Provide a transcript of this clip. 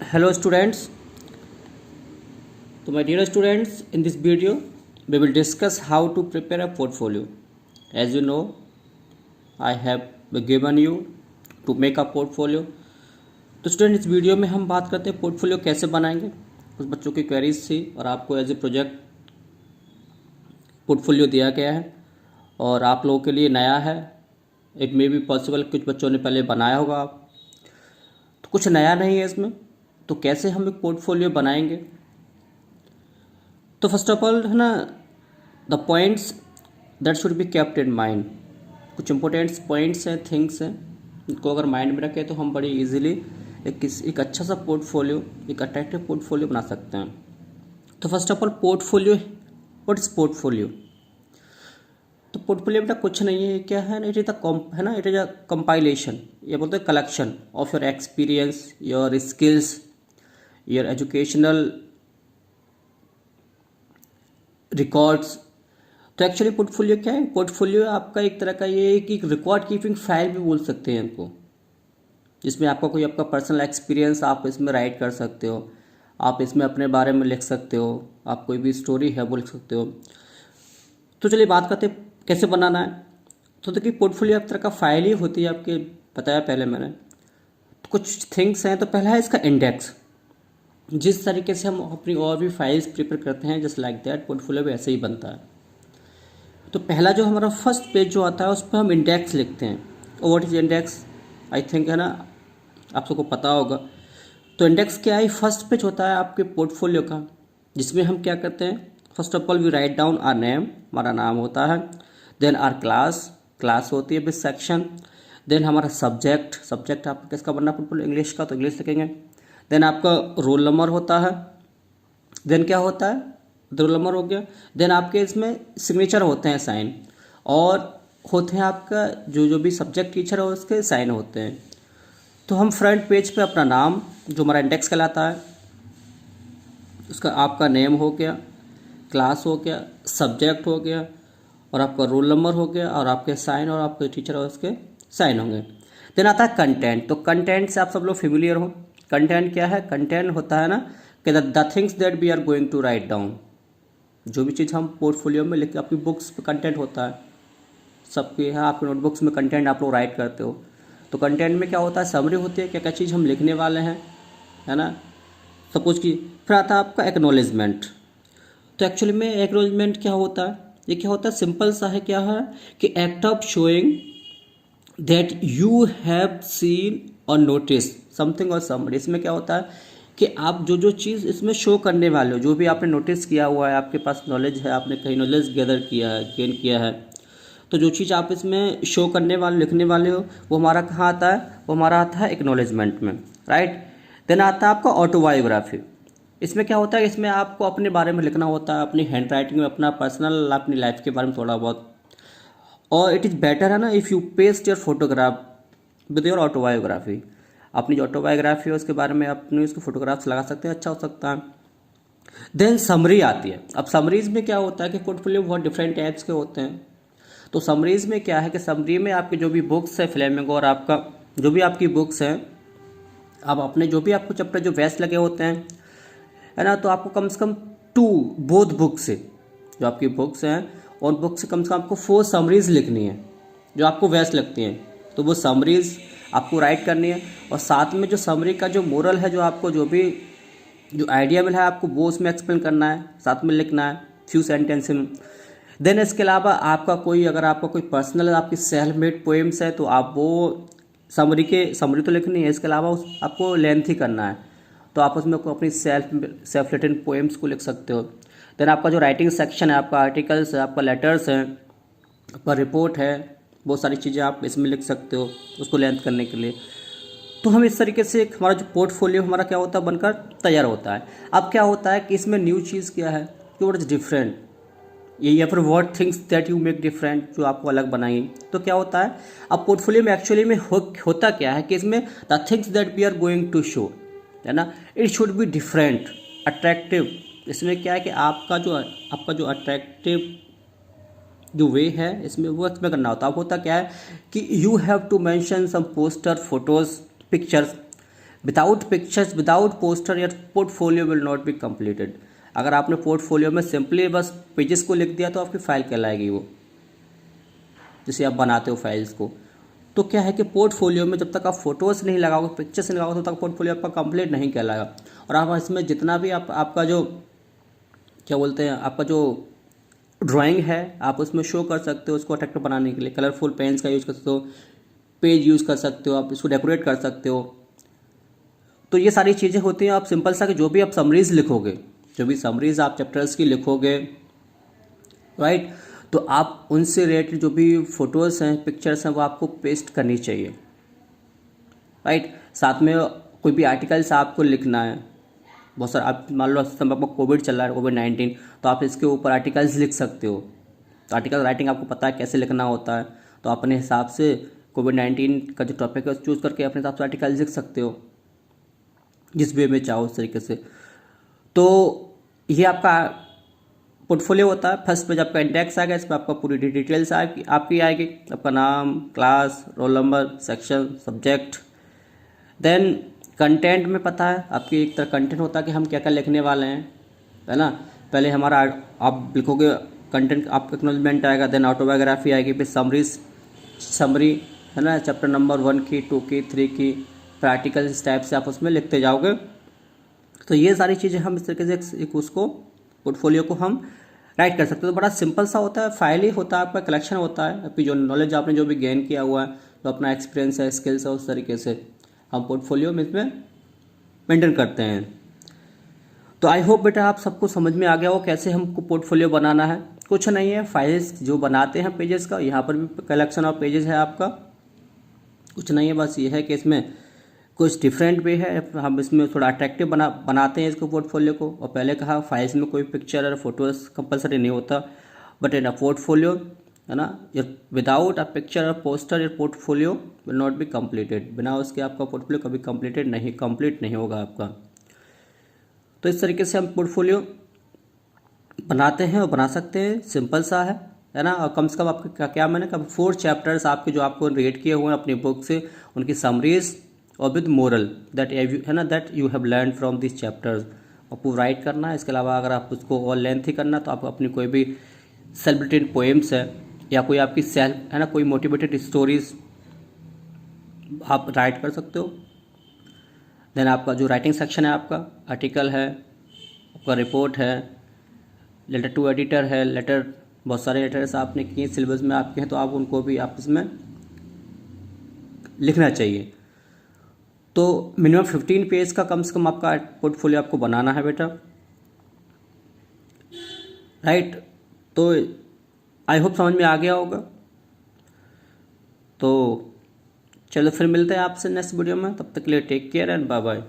Hello students. So my dear students, in this video we will discuss how to prepare a portfolio. As you know, I have given you to make a portfolio. तो student इस video में हम बात करते हैं portfolio कैसे बनाएंगे। कुछ बच्चों की क्वेरीज थी और आपको एज ए प्रोजेक्ट पोर्टफोलियो दिया गया है और आप लोगों के लिए नया है। इट मे बी पॉसिबल कुछ बच्चों ने पहले बनाया होगा, तो कुछ नया नहीं है इसमें। तो कैसे हम एक पोर्टफोलियो बनाएंगे? तो फर्स्ट ऑफ ऑल है ना, the points that should be kept in mind. कुछ इंपॉर्टेंट पॉइंट्स हैं, थिंग्स हैं, इनको अगर माइंड में रखें तो हम बड़ी इजीली एक अच्छा सा पोर्टफोलियो, एक अट्रैक्टिव पोर्टफोलियो बना सकते हैं। तो first of all portfolio, what is portfolio? तो पोर्टफोलियो बेटा कुछ नहीं है, क्या है ना, इट इज है ना, इट इज अ कंपाइलेशन, ये बोलते हैं collection of your experience, your skills, your educational records. तो एक्चुअली पोर्टफोलियो क्या है? पोर्टफोलियो आपका एक तरह का ये एक रिकॉर्ड कीपिंग फाइल भी बोल सकते हैं इनको, जिसमें आपका कोई आपका पर्सनल एक्सपीरियंस आप इसमें राइट कर सकते हो, आप इसमें अपने बारे में लिख सकते हो, आप कोई भी स्टोरी है वो लिख सकते हो। तो चलिए बात करते हैं कैसे बनाना है। तो देखिए पोर्टफोलियो एक तरह का फाइल ही होती है, आपके बताया पहले मैंने। तो कुछ थिंग्स हैं। तो पहला है इसका इंडेक्स। जिस तरीके से हम अपनी और भी फाइल्स प्रिपेयर करते हैं, जस्ट लाइक दैट पोर्टफोलियो भी ऐसे ही बनता है। तो पहला जो हमारा फर्स्ट पेज जो आता है उस पर हम इंडेक्स लिखते हैं। What is index? I think है ना, आप सबको पता होगा। तो इंडेक्स क्या है? फर्स्ट पेज होता है आपके पोर्टफोलियो का, जिसमें हम क्या करते हैं, first of all we write down our name, हमारा नाम होता है। देन आर क्लास, क्लास होती है विद सेक्शन। देन हमारा सब्जेक्ट, सब्जेक्ट आपका किसका बनना पोर्टफोलियो? इंग्लिश का, तो इंग्लिश लिखेंगे। देन आपका रोल नंबर होता है। देन क्या होता है? रोल नंबर हो गया। देन आपके इसमें सिग्नेचर होते हैं, साइन, और होते हैं आपका जो जो भी सब्जेक्ट टीचर है उसके साइन होते हैं। तो हम फ्रंट पेज पे अपना नाम, जो हमारा इंडेक्स कहलाता है, उसका आपका नेम हो गया, क्लास हो गया, सब्जेक्ट हो गया, और आपका रोल नंबर हो गया, और आपके साइन, और आपके टीचर और उसके साइन होंगे। देन आता है कंटेंट। तो कंटेंट से आप सब लोग फेमिलियर हो। कंटेंट क्या है? कंटेंट होता है ना कि the things that we are going to write down, जो भी चीज़ हम पोर्टफोलियो में लिख, आपकी बुक्स पे कंटेंट होता है, सबके यहाँ आपके नोटबुक्स में कंटेंट आप लोग राइट करते हो। तो कंटेंट में क्या होता है? समरी होती है, क्या क्या चीज़ हम लिखने वाले हैं, है ना, सब कुछ की। फिर आता है आपका एक्नॉलेजमेंट। तो एक्चुअली में एक्नॉलेजमेंट क्या होता है? ये क्या होता है? सिंपल सा है, क्या है कि act of showing that you have seen और नोटिस समथिंग और समबडी। इसमें क्या होता है कि आप जो जो चीज़ इसमें शो करने वाले हो, जो भी आपने नोटिस किया हुआ है, आपके पास नॉलेज है, आपने कहीं नॉलेज गैदर किया है, गेन किया है, तो जो चीज़ आप इसमें शो करने वाले, लिखने वाले हो, वो हमारा कहाँ आता है? वो हमारा आता है एक्नॉलेजमेंट में, राइट। देन आता है आपका ऑटोबायोग्राफी। इसमें क्या होता है? इसमें आपको अपने बारे में लिखना होता है, अपनी हैंड राइटिंग में, अपना पर्सनल, अपनी लाइफ के बारे में थोड़ा बहुत। और इट इज़ बेटर है ना if you paste your photograph with your autobiography. अपनी जो ऑटोबायोग्राफी है उसके बारे में अपने उसके फोटोग्राफ्स लगा सकते हैं, अच्छा हो सकता है। देन समरी आती है। अब समरीज में क्या होता है कि पोर्टफोलियो बहुत डिफरेंट टाइप्स के होते हैं। तो समरीज में क्या है कि समरी में आपकी जो भी बुक्स है फ्लेमिंगो, और आपका जो भी आपकी बुक्स हैं, आप अपने जो भी आपको चैप्टर जो वेस्ट लगे होते हैं, है ना, तो आपको कम से कम टू बोथ बुक से, जो आपकी बुक्स हैं और बुक से कम आपको 4 समरीज लिखनी है जो आपको वेस्ट लगती हैं। तो वो समरीज आपको राइट करनी है, और साथ में जो समरी का जो मोरल है, जो आपको जो भी जो आइडिया मिला है आपको वो उसमें एक्सप्लेन करना है, साथ में लिखना है फ्यू सेंटेंस में। देन इसके अलावा आपका कोई, अगर आपका कोई पर्सनल आपकी सेल्फ मेड पोएम्स है तो आप वो समरी तो लिखनी है, इसके अलावा आपको लेंथी करना है, तो आप उसमें अपनी सेल्फ रिटन पोएम्स को लिख सकते हो। देन आपका जो राइटिंग सेक्शन है, आपका आर्टिकल्स है, आपका लेटर्स है, आपका रिपोर्ट है, बहुत सारी चीज़ें आप इसमें लिख सकते हो उसको लेंथ करने के लिए। तो हम इस तरीके से एक हमारा जो पोर्टफोलियो हमारा क्या होता है, बनकर तैयार होता है। अब क्या होता है कि इसमें न्यू चीज़ क्या है कि व्हाट इज़ डिफरेंट, ये या फिर what things that you make different, जो आपको अलग बनाएंगे। तो क्या होता है, अब पोर्टफोलियो में एक्चुअली में होता क्या है कि इसमें the things that we are going to show, है ना, it should be different, attractive. इसमें क्या है कि आपका जो अट्रैक्टिव जो वे है इसमें वो इसमें करना होता है। अब होता क्या है कि you have to mention some poster, photos, pictures without pictures, without poster, your portfolio will not be completed. अगर आपने पोर्टफोलियो में सिंपली बस पेजेस को लिख दिया तो आपकी फाइल कहलाएगी वो, जिसे आप बनाते हो फाइल्स को। तो क्या है कि पोर्टफोलियो में जब तक आप फोटोज़ नहीं लगाओगे, पिक्चर्स नहीं लगाओगे, तब तक पोर्टफोलियो आपका कंप्लीट नहीं कहलाएगा। और आप इसमें जितना भी आपका जो क्या बोलते हैं, आपका जो ड्राइंग है आप उसमें शो कर सकते हो, उसको अट्रैक्टिव बनाने के लिए कलरफुल पेन्स का यूज़ कर सकते हो, पेज यूज़ कर सकते हो, आप इसको डेकोरेट कर सकते हो। तो ये सारी चीज़ें होती हैं। आप सिंपल सा कि जो भी आप समरीज़ लिखोगे, जो भी समरीज़ आप चैप्टर्स की लिखोगे, राइट, तो आप उनसे रिलेटेड जो भी फोटोज़ हैं, पिक्चर्स हैं, वो आपको पेस्ट करनी चाहिए, राइट। साथ में कोई भी आर्टिकल्स आपको लिखना है, बहुत सारा, आप मान लो इस समय आपको कोविड चल रहा है, कोविड-19, तो आप इसके ऊपर आर्टिकल्स लिख सकते हो। तो आर्टिकल राइटिंग आपको पता है कैसे लिखना होता है, तो अपने हिसाब से कोविड-19 का जो टॉपिक है चूज़ करके अपने हिसाब से आर्टिकल्स लिख सकते हो, जिस वे में चाहो उस तरीके से। तो ये आपका पोर्टफोलियो होता है। फर्स्ट पेज आपका इंडेक्स आएगा, इसमें आपका पूरी डिटेल्स आपकी आएगी, आपका नाम, class, roll number, section, subject. Then content में पता है आपकी एक तरह कंटेंट होता है कि हम क्या क्या लिखने वाले हैं, है ना। पहले हमारा आप लिखोगे कंटेंट, आपका एक्नॉलेजमेंट आएगा, देन ऑटोबायोग्राफी आएगी, फिर समरी है ना, चैप्टर नंबर 1 की, 2 की, 3 की, फिर आर्टिकल, इस टाइप से आप उसमें लिखते जाओगे। तो ये सारी चीज़ें हम इस तरीके से एक उसको पोर्टफोलियो को हम राइट कर सकते हो। तो बड़ा सिंपल सा होता है, फाइल ही होता है, आपका कलेक्शन होता है, आपकी जो नॉलेज आपने जो भी गेन किया हुआ है, जो अपना एक्सपीरियंस है, स्किल्स है, उस तरीके से हम पोर्टफोलियो में इसमें मेंटेन करते हैं। तो आई होप बेटा आप सबको समझ में आ गया हो कैसे हमको पोर्टफोलियो बनाना है। कुछ नहीं है, फाइल्स जो बनाते हैं पेजेस का, यहाँ पर भी कलेक्शन ऑफ पेजेस है आपका, कुछ नहीं है, बस ये है कि इसमें कुछ डिफरेंट वे है, हम इसमें थोड़ा अट्रैक्टिव बनाते हैं इसको पोर्टफोलियो को। और पहले कहा फाइल्स में कोई पिक्चर और फोटोज़ कंपलसरी नहीं होता, बट इन अ पोर्टफोलियो, है ना, विदाउट अ पिक्चर और poster your portfolio will not be completed. बिना उसके आपका पोर्टफोलियो कभी कंप्लीट नहीं होगा आपका। तो इस तरीके से हम पोर्टफोलियो बनाते हैं और बना सकते हैं, सिंपल सा है ना। और कम से कम आपके क्या मैंने कहा 4 चैप्टर्स आपके जो आपको रेट किए हुए हैं अपनी बुक से, उनकी समरीज और विद मोरल दैट है ना, that you have learn from this chapters, आपको राइट करना है। इसके अलावा अगर आप उसको और लेंथ ही करना तो आप अपनी कोई भी सेल्फ रिटेन पोएम्स है या कोई आपकी सेल्फ है ना, कोई मोटिवेटेड स्टोरीज आप राइट कर सकते हो। देन आपका जो राइटिंग सेक्शन है, आपका आर्टिकल है, आपका रिपोर्ट है, लेटर टू एडिटर है, लेटर, बहुत सारे लेटर्स आपने किए सिलेबस में आपके हैं, तो आप उनको भी आप इसमें लिखना चाहिए। तो मिनिमम 15 पेज का कम से कम आपका पोर्टफोलियो आपको बनाना है बेटा, राइट। तो आई होप समझ में आ गया होगा। तो चलो फिर मिलते हैं आपसे नेक्स्ट वीडियो में, तब तक के लिए take care and bye bye.